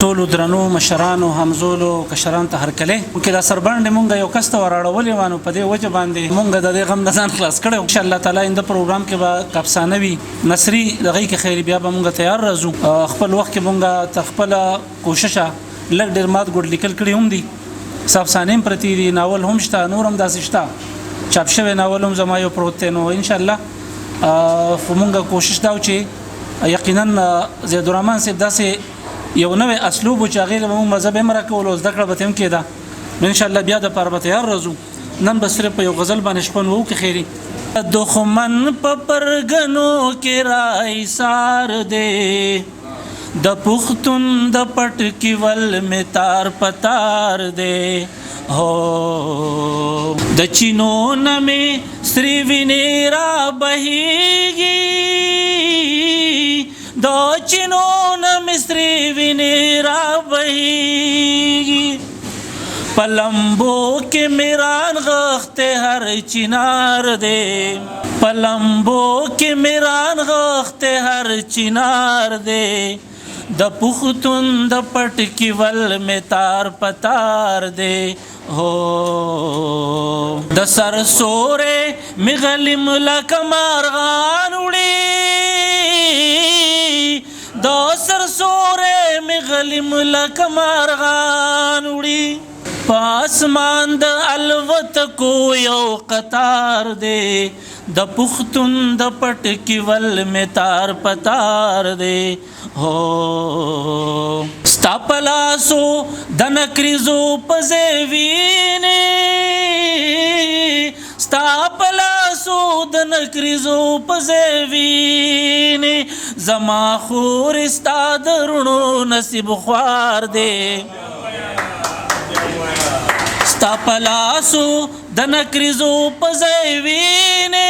ټولو درنو مشرانو همزولو کشران ته هرکلی کې دا سرباندې مونږ یو کس ته وراړولې وانه په دې وجه باندې مونږ د دې غم نه ځان خلاص کړو ان شاء الله تعالی اند پروګرام کې به کپسانه وي نصری دغه کې خیر بیا به مونږ تیار راځو خپل وخت کې مونږ تخپل کوشش لګ ډیر مات ګډ لیکل کړی هم دي صاحب پرتی دي ناول هم شته نور هم داسې شته چاپ شوی ناول هم زما یو پروت نو ان شاء الله مونږ کوشش دا چې یقینا زید الرحمن صاحب داسې یو نوې اسلوب چې هغه له مذهب مرکول او زده کړه به تم کېده ان شاء الله بیا د پاره به تیار راځو نن به صرف یو غزل باندې شپون وو کې خیری دښمن په پرګنو کې راي سار دے د پختون د پټ کې ول می تار پتار دے هو د چینو نمې سری ویني را بهيږي د چینو مستری ویني را بهيږي پلمبو کې میران غخته هر چینار دے پلمبو کې میران غخته هر چینار دے د پختون د پټ کې ول می تار پتار دے هو د سر سورې مغلم لکمارغان وړي د سر سورې مغلم لکمارغان وړي پاسمان د الوت کو یو قطار دے د پختون د پټ کې ول می تار پتار دے هو ستا پلاسو د نکریزو پزوینه ستا پلاسو د نکریزو پزوینه زما خور ستا درونو نصیب خوار دے ستا پلاسو د نکریزو پزوینه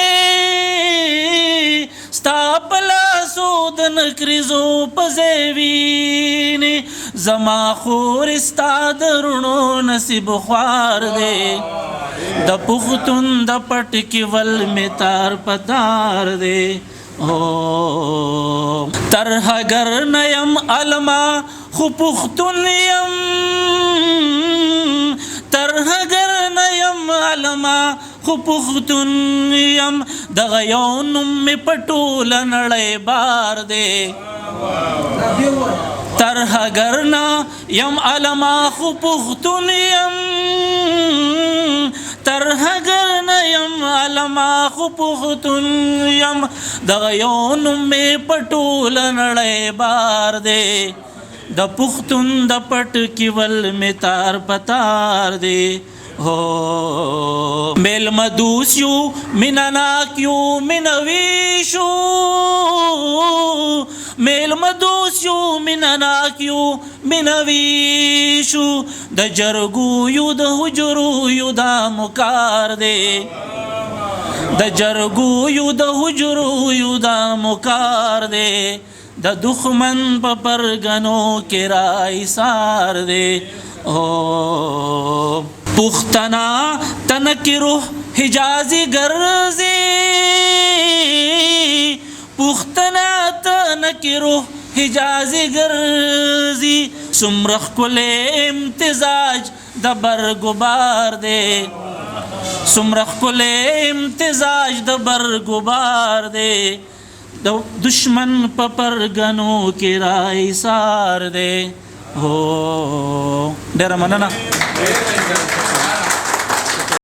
ستا پلاسو د نکریزو پزوینه زما خور ستا درونو نصیب خوار دے د پختون د پټ کې ول می تار پتار دے ترها گر نیم علما خو پختون یم ترها گر نیم علما خو پختون یم دغه یو نوم می پټول نړۍ بار دے ترها گر نیم علما خو پختون یم ترها گر نیم علما خو پختون یم دغه یو نوم می پټول نړۍ بار دے د پختون د پټ کې ول می تار پتار دے هو میل مدوسیو منناکیو منویشو میل مدوسیو منناکیو منویشو د جرګو یو د حجرو یو دا مکار دے د جرګو یو د حجرو یو دا مکار دے د دښمن په پرګنو کې راي سار دے او پختنا تنکرو حجازي ګرځي پختنا تنکرو حجازي ګرځي سمرخ کول امتزاج د برګبار دے سمرخ کول امتزاج د برګبار دے د دشمن په پرګنو کې راي سار دے هو ډېره مننه